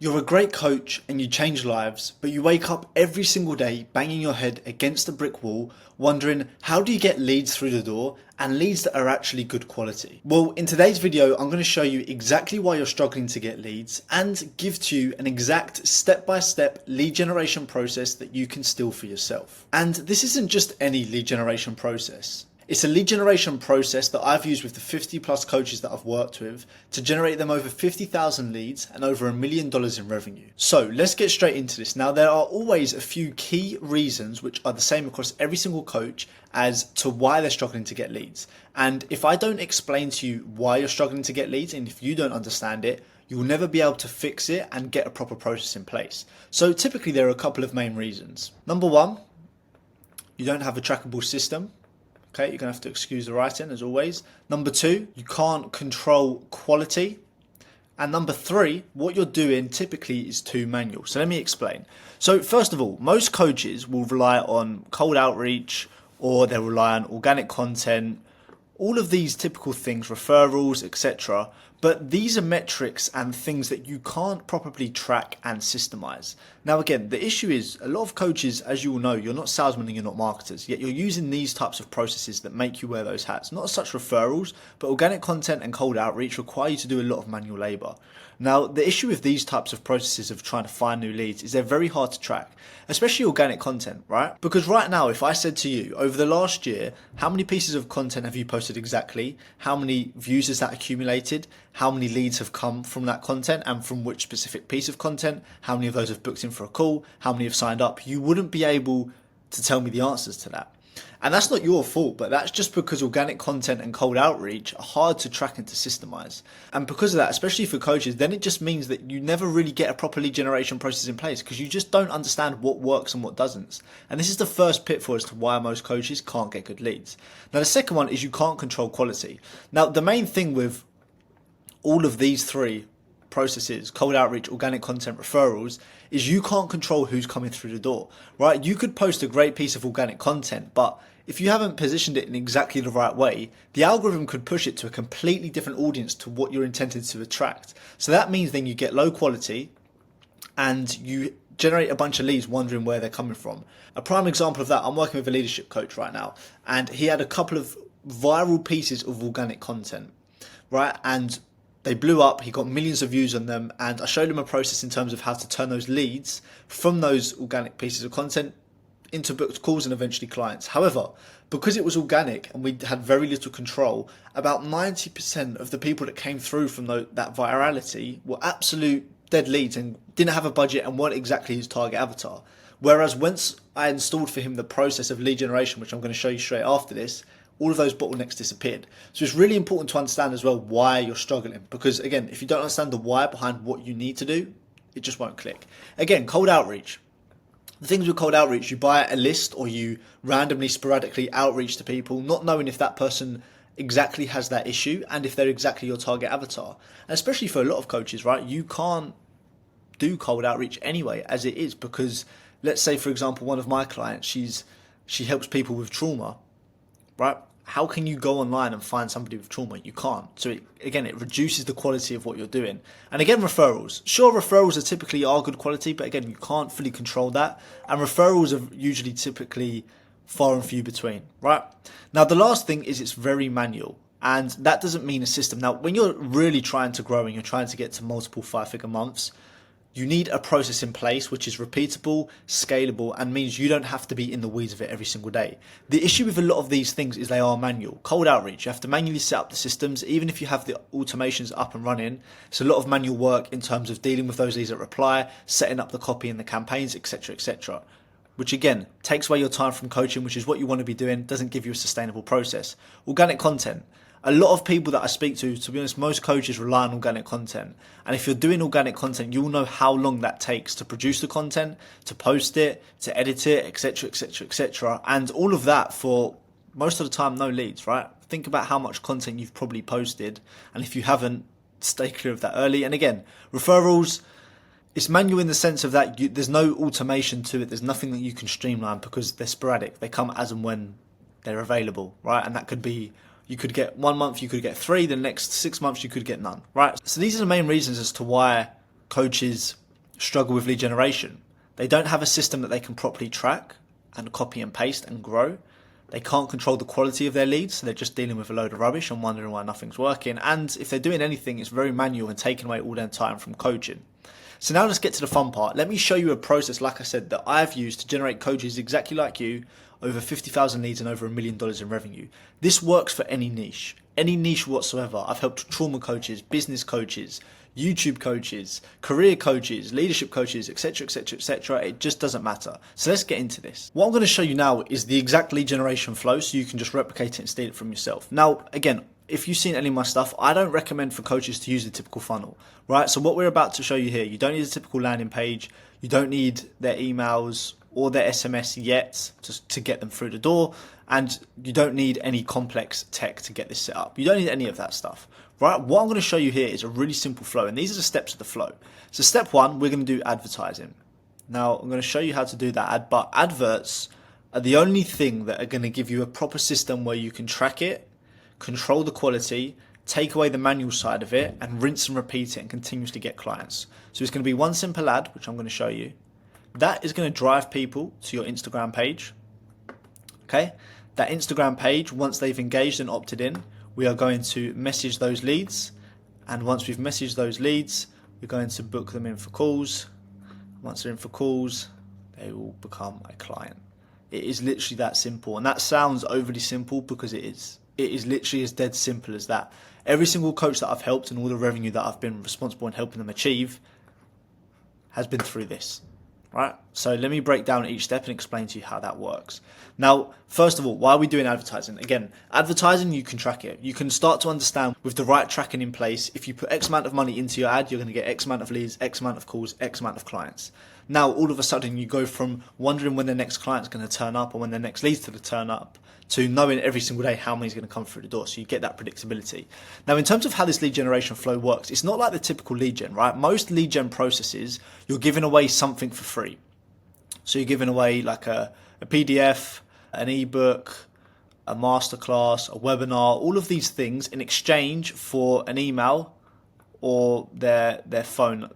You're a great coach and you change lives, but you wake up every single day banging your head against a brick wall, wondering how do you get leads through the door and leads that are actually good quality. Well, in today's video, I'm going to show you exactly why you're struggling to get leads and give to you an exact step-by-step lead generation process that you can steal for yourself. And this isn't just any lead generation process. It's a lead generation process that I've used with the 50 plus coaches that I've worked with to generate them over 50,000 leads and over $1 million in revenue. So let's get straight into this. Now, there are always a few key reasons which are the same across every single coach as to why they're struggling to get leads. And if I don't explain to you why you're struggling to get leads, and if you don't understand it, you'll never be able to fix it and get a proper process in place. So typically there are a couple of main reasons. Number one, you don't have a trackable system. Okay, you're going to have to excuse the writing as always. Number two, you can't control quality. And number three, what you're doing typically is too manual. So let me explain. So first of all, most coaches will rely on cold outreach or they'll rely on organic content, all of these typical things, referrals, etc. But these are metrics and things that you can't properly track and systemize. Now, again, the issue is a lot of coaches, as you all know, you're not salesmen and you're not marketers, yet you're using these types of processes that make you wear those hats. Not as such referrals, but organic content and cold outreach require you to do a lot of manual labor. Now, the issue with these types of processes of trying to find new leads is they're very hard to track, especially organic content, right? Because right now, if I said to you, over the last year, how many pieces of content have you posted exactly? How many views has that accumulated? How many leads have come from that content and from which specific piece of content? How many of those have booked in for a call? How many have signed up? You wouldn't be able to tell me the answers to that. And that's not your fault, but that's just because organic content and cold outreach are hard to track and to systemize. And because of that, especially for coaches, then it just means that you never really get a proper lead generation process in place because you just don't understand what works and what doesn't. And this is the first pitfall as to why most coaches can't get good leads. Now, the second one is you can't control quality. Now, the main thing with all of these three processes, cold outreach, organic content, referrals, is you can't control who's coming through the door, right? You could post a great piece of organic content, but if you haven't positioned it in exactly the right way, the algorithm could push it to a completely different audience to what you're intended to attract. So that means then you get low quality and you generate a bunch of leads wondering where they're coming from. A prime example of that, I'm working with a leadership coach right now, and he had a couple of viral pieces of organic content, right? And they blew up, he got millions of views on them, and I showed him a process in terms of how to turn those leads from those organic pieces of content into booked calls and eventually clients. However, because it was organic and we had very little control, about 90% of the people that came through from that virality were absolute dead leads and didn't have a budget and weren't exactly his target avatar. Whereas once I installed for him the process of lead generation, which I'm going to show you straight after this, all of those bottlenecks disappeared. So it's really important to understand as well why you're struggling. Because again, if you don't understand the why behind what you need to do, it just won't click. Again, cold outreach. The things with cold outreach, you buy a list or you randomly, sporadically outreach to people, not knowing if that person exactly has that issue and if they're exactly your target avatar. And especially for a lot of coaches, right? You can't do cold outreach anyway as it is, because let's say, for example, one of my clients, she helps people with trauma, right? How can you go online and find somebody with trauma? You can't. So it reduces the quality of what you're doing. And again, referrals. Sure, referrals are good quality, but again, you can't fully control that. And referrals are usually typically far and few between, right? Now, the last thing is it's very manual. And that doesn't mean a system. Now, when you're really trying to grow and you're trying to get to multiple 5-figure months, you need a process in place which is repeatable, scalable, and means you don't have to be in the weeds of it every single day. The issue with a lot of these things is they are manual. Cold outreach, you have to manually set up the systems. Even if you have the automations up and running, it's a lot of manual work in terms of dealing with those leads that reply, setting up the copy and the campaigns, etc., etc. Which again, takes away your time from coaching, which is what you want to be doing, doesn't give you a sustainable process. Organic content. A lot of people that I speak to be honest, most coaches rely on organic content. And if you're doing organic content, you'll know how long that takes to produce the content, to post it, to edit it, etc., etc., etc. And all of that for most of the time, no leads, right? Think about how much content you've probably posted. And if you haven't, stay clear of that early. And again, referrals, it's manual in the sense of that there's no automation to it. There's nothing that you can streamline because they're sporadic. They come as and when they're available, right? And that could be, you could get 1 month, you could get 3, the next 6 months you could get none, right? So these are the main reasons as to why coaches struggle with lead generation. They don't have a system that they can properly track and copy and paste and grow. They can't control the quality of their leads, so they're just dealing with a load of rubbish and wondering why nothing's working. And if they're doing anything, it's very manual and taking away all their time from coaching. So now let's get to the fun part. Let me show you a process, like I said, that I've used to generate coaches exactly like you, over 50,000 leads and over $1 million in revenue. This works for any niche whatsoever. I've helped trauma coaches, business coaches, YouTube coaches, career coaches, leadership coaches, etc., etc., etc. It just doesn't matter. So let's get into this. What I'm going to show you now is the exact lead generation flow, so you can just replicate it and steal it from yourself. Now, again, if you've seen any of my stuff, I don't recommend for coaches to use the typical funnel, right? So what we're about to show you here, you don't need a typical landing page. You don't need their emails or their SMS yet to get them through the door. And you don't need any complex tech to get this set up. You don't need any of that stuff, right? What I'm going to show you here is a really simple flow. And these are the steps of the flow. So step one, we're going to do advertising. Now, I'm going to show you how to do that. But adverts are the only thing that are going to give you a proper system where you can track it, control the quality, take away the manual side of it, and rinse and repeat it and continuously get clients. So it's going to be one simple ad, which I'm going to show you. That is going to drive people to your Instagram page. Okay? That Instagram page, once they've engaged and opted in, we are going to message those leads. And once we've messaged those leads, we're going to book them in for calls. Once they're in for calls, they will become a client. It is literally that simple. And that sounds overly simple because it is. It is literally as dead simple as that. Every single coach that I've helped and all the revenue that I've been responsible in helping them achieve has been through this. Right? So let me break down each step and explain to you how that works. Now, first of all, why are we doing advertising? Again, advertising, you can track it. You can start to understand with the right tracking in place, if you put X amount of money into your ad, you're going to get X amount of leads, X amount of calls, X amount of clients. Now, all of a sudden, you go from wondering when the next client's going to turn up or when the next lead's going to turn up to knowing every single day how many's going to come through the door. So you get that predictability. Now, in terms of how this lead generation flow works, it's not like the typical lead gen, right? Most lead gen processes, you're giving away something for free. So you're giving away like a PDF, an ebook, a masterclass, a webinar, all of these things in exchange for an email or their phone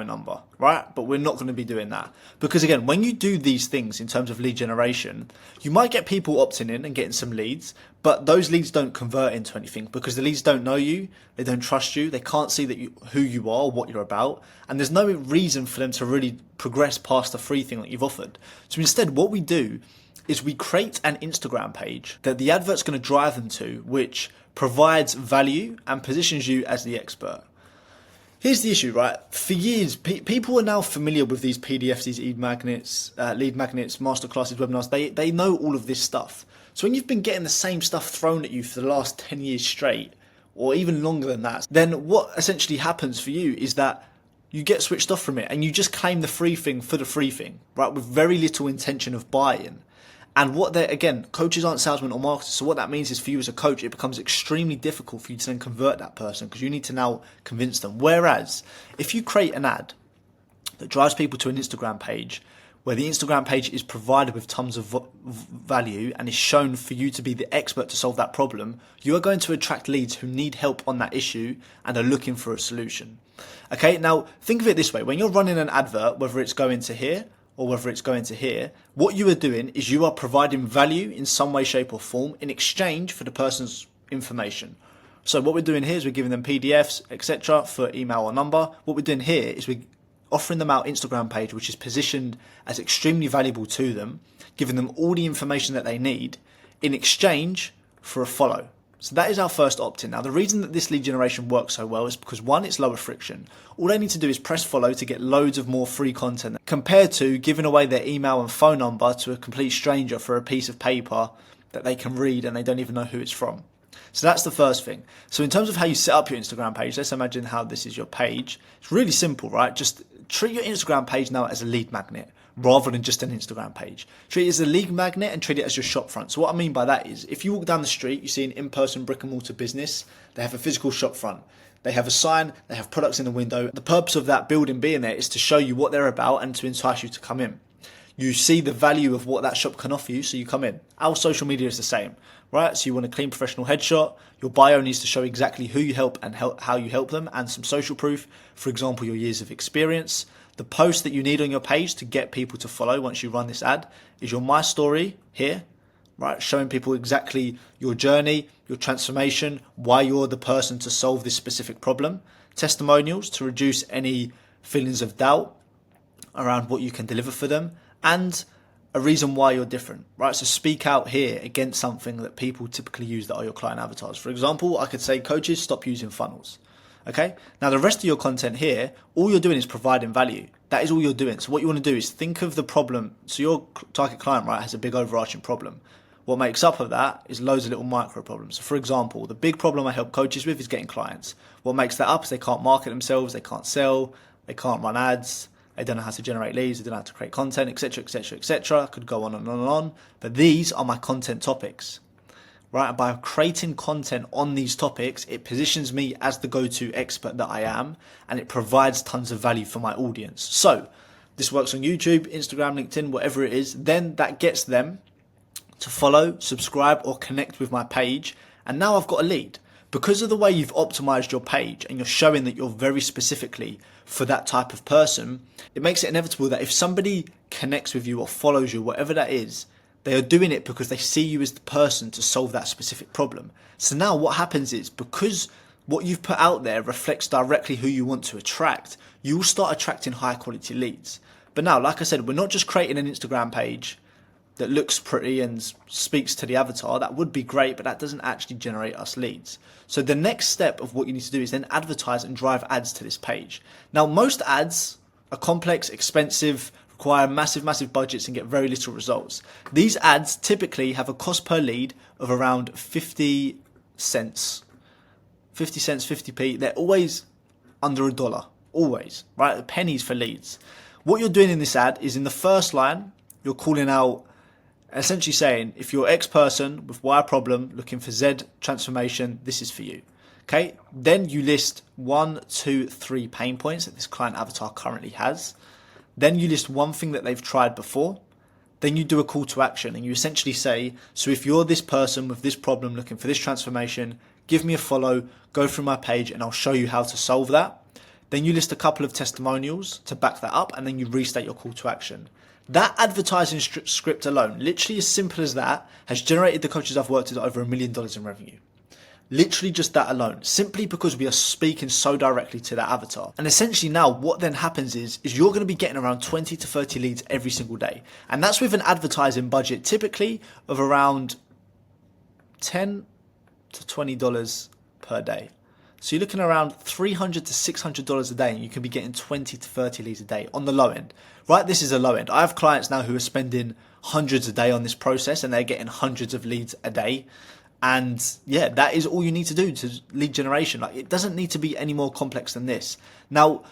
number, right? But we're not going to be doing that because again, when you do these things in terms of lead generation, you might get people opting in and getting some leads, but those leads don't convert into anything because the leads don't know you, they don't trust you, they can't see that who you are, what you're about, and there's no reason for them to really progress past the free thing that you've offered. So instead, what we do is we create an Instagram page that the advert's going to drive them to, which provides value and positions you as the expert. Here's the issue, right? For years, people are now familiar with these PDFs, these lead magnets, masterclasses, webinars. They know all of this stuff. So when you've been getting the same stuff thrown at you for the last 10 years straight, or even longer than that, then what essentially happens for you is that you get switched off from it and you just claim the free thing for the free thing, right? With very little intention of buying. And again, coaches aren't salesmen or marketers. So what that means is for you as a coach, it becomes extremely difficult for you to then convert that person because you need to now convince them. Whereas if you create an ad that drives people to an Instagram page where the Instagram page is provided with tons of value and is shown for you to be the expert to solve that problem, you are going to attract leads who need help on that issue and are looking for a solution. Okay, now think of it this way. When you're running an advert, whether it's going to here or whether it's going to here, what you are doing is you are providing value in some way, shape or form in exchange for the person's information. So what we're doing here is we're giving them PDFs, etc. for email or number. What we're doing here is we're offering them our Instagram page, which is positioned as extremely valuable to them, giving them all the information that they need in exchange for a follow. So that is our first opt-in. Now, the reason that this lead generation works so well is because one, it's lower friction. All they need to do is press follow to get loads of more free content compared to giving away their email and phone number to a complete stranger for a piece of paper that they can read and they don't even know who it's from. So that's the first thing. So in terms of how you set up your Instagram page, let's imagine how this is your page. It's really simple, right? Just treat your Instagram page now as a lead magnet rather than just an Instagram page. Treat it as a lead magnet and treat it as your shop front. So what I mean by that is if you walk down the street, you see an in-person brick and mortar business, they have a physical shop front. They have a sign, they have products in the window. The purpose of that building being there is to show you what they're about and to entice you to come in. You see the value of what that shop can offer you, so you come in. Our social media is the same, right? So you want a clean professional headshot. Your bio needs to show exactly who you help and how you help them and some social proof, for example, your years of experience. The post that you need on your page to get people to follow once you run this ad is your My Story here, right? Showing people exactly your journey, your transformation, why you're the person to solve this specific problem. Testimonials to reduce any feelings of doubt around what you can deliver for them, and a reason why you're different, right? So speak out here against something that people typically use that are your client avatars. For example, I could say, coaches, stop using funnels. Okay. Now the rest of your content here, all you're doing is providing value. That is all you're doing. So what you want to do is think of the problem. So your target client, right, has a big overarching problem. What makes up of that is loads of little micro problems. So for example, the big problem I help coaches with is getting clients. What makes that up is they can't market themselves, they can't sell, they can't run ads, they don't know how to generate leads, they don't know how to create content, etc., etc., etc. I could go on and on and on. But these are my content topics. Right, and by creating content on these topics, it positions me as the go-to expert that I am, and it provides tons of value for my audience. So this works on YouTube, Instagram, LinkedIn, whatever it is. Then that gets them to follow, subscribe, or connect with my page. And now I've got a lead. Because of the way you've optimized your page and you're showing that you're very specifically for that type of person, it makes it inevitable that if somebody connects with you or follows you, whatever that is, they are doing it because they see you as the person to solve that specific problem. So now what happens is, because what you've put out there reflects directly who you want to attract, you will start attracting high quality leads. But now, like I said, we're not just creating an Instagram page that looks pretty and speaks to the avatar. That would be great, but that doesn't actually generate us leads. So the next step of what you need to do is then advertise and drive ads to this page. Now, most ads are complex, expensive, require massive budgets and get very little results. These ads typically have a cost per lead of around 50 cents, 50p. They're always under $1, always, right? Pennies for leads. What you're doing in this ad is, in the first line, you're calling out, essentially saying, if you're X person with Y problem looking for Z transformation, this is for you. Okay. Then you list 1, 2, 3 pain points that this client avatar currently has. Then you list one thing that they've tried before. Then you do a call to action and you essentially say, so if you're this person with this problem looking for this transformation, give me a follow, go through my page and I'll show you how to solve that. Then you list a couple of testimonials to back that up, and then you restate your call to action. That advertising script alone, literally as simple as that, has generated the coaches I've worked with over $1 million in revenue. Literally just that alone, simply because we are speaking so directly to that avatar. And essentially now what then happens is you're going to be getting around 20 to 30 leads every single day. And that's with an advertising budget typically of around $10 to $20 per day. So you're looking around $300 to $600 a day, and you can be getting 20 to 30 leads a day on the low end. Right, this is a low end. I have clients now who are spending hundreds a day on this process and they're getting hundreds of leads a day. And yeah, that is all you need to do to lead generation. Like, it doesn't need to be any more complex than this. Now,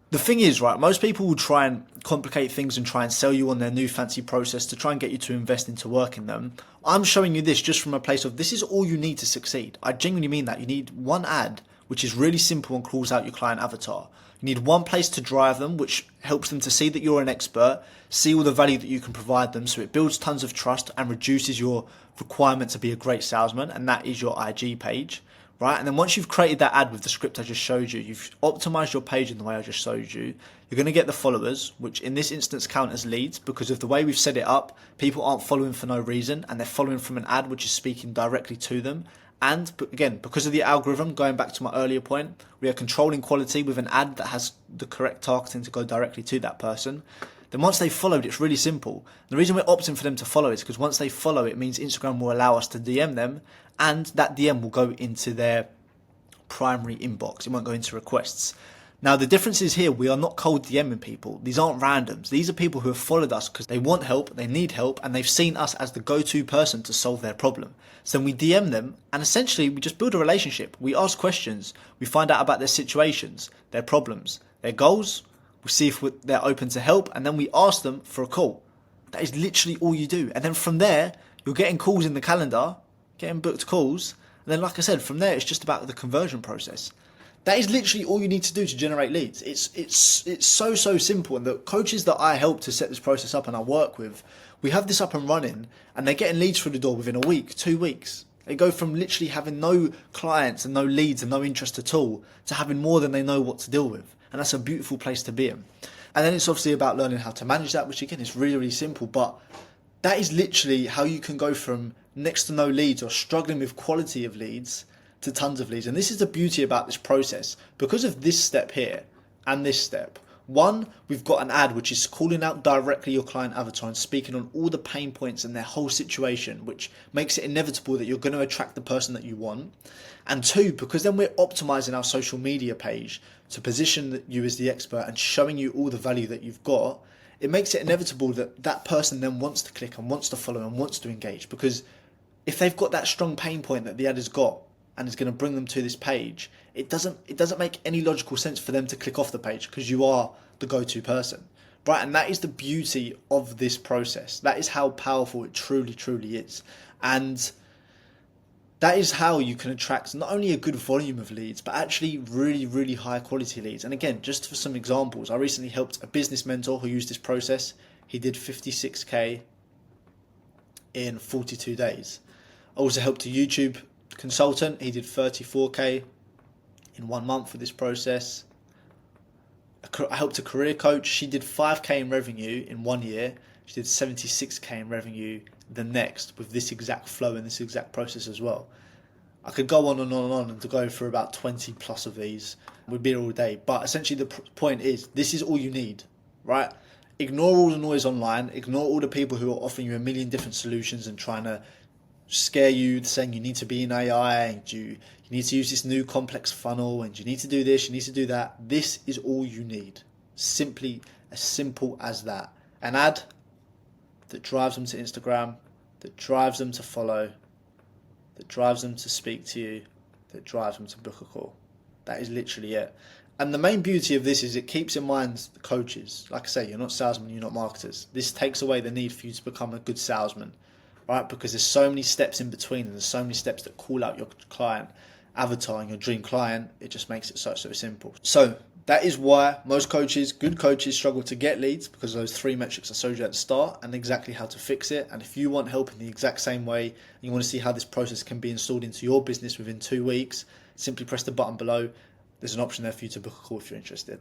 the thing is, right, most people will try and complicate things and try and sell you on their new fancy process to try and get you to invest into working them. I'm showing you this just from a place of, this is all you need to succeed. I genuinely mean that. You need one ad, which is really simple and calls out your client avatar. You need one place to drive them, which helps them to see that you're an expert, see all the value that you can provide them, so it builds tons of trust and reduces your requirement to be a great salesman, and that is your IG page, right? And then once you've created that ad with the script I just showed you, you've optimized your page in the way I just showed you, you're going to get the followers, which in this instance count as leads because of the way we've set it up. People aren't following for no reason, and they're following from an ad which is speaking directly to them. And again, because of the algorithm, going back to my earlier point, we are controlling quality with an ad that has the correct targeting to go directly to that person. Then once they've followed, it's really simple. The reason we're opting for them to follow is because once they follow, it means Instagram will allow us to DM them, and that DM will go into their primary inbox. It won't go into requests. Now, the difference is here, we are not cold DMing people. These aren't randoms. These are people who have followed us because they want help, they need help, and they've seen us as the go-to person to solve their problem. So then we DM them, and essentially we just build a relationship. We ask questions. We find out about their situations, their problems, their goals. We see if they're open to help, and then we ask them for a call. That is literally all you do. And then from there, you're getting calls in the calendar, getting booked calls. And then, like I said, from there, it's just about the conversion process. That is literally all you need to do to generate leads. It's so simple. And the coaches that I help to set this process up and I work with, we have this up and running, and they're getting leads through the door within a week, 2 weeks. They go from literally having no clients and no leads and no interest at all to having more than they know what to deal with. And that's a beautiful place to be in. And then it's obviously about learning how to manage that, which again is really, really simple. But that is literally how you can go from next to no leads or struggling with quality of leads to tons of leads. And this is the beauty about this process. Because of this step here and this step, one, we've got an ad which is calling out directly your client avatar and speaking on all the pain points and their whole situation, which makes it inevitable that you're going to attract the person that you want. And two, because then we're optimizing our social media page to position you as the expert and showing you all the value that you've got, it makes it inevitable that that person then wants to click and wants to follow and wants to engage. Because if they've got that strong pain point that the ad has got and is going to bring them to this page, it doesn't make any logical sense for them to click off the page because you are the go-to person, right? And that is the beauty of this process. That is how powerful it truly, truly is. And that is how you can attract not only a good volume of leads, but actually really, really high quality leads. And again, just for some examples, I recently helped a business mentor who used this process. He did 56K in 42 days. I also helped a YouTube consultant. He did 34K in 1 month with this process. I helped a career coach. She did 5K in revenue in 1 year. She did 76K in revenue the next with this exact flow and this exact process as well. I could go on and on and on and to go for about 20 plus of these. We'd be here all day. But essentially the point is, this is all you need, right? Ignore all the noise online. Ignore all the people who are offering you a million different solutions and trying to scare you, saying you need to be in AI and you need to use this new complex funnel and you need to do this, you need to do that. This is all you need. Simply as simple as that. An ad that drives them to Instagram, that drives them to follow, that drives them to speak to you, that drives them to book a call. That is literally it. And the main beauty of this is it keeps in mind the coaches. Like I say, you're not salesmen, you're not marketers. This takes away the need for you to become a good salesman, right? Because there's so many steps in between and there's so many steps that call out your client avatar and your dream client. It just makes it so simple. So that is why most coaches, good coaches, struggle to get leads, because of those 3 metrics I showed you at the start and exactly how to fix it. And if you want help in the exact same way and you want to see how this process can be installed into your business within 2 weeks, simply press the button below. There's an option there for you to book a call if you're interested.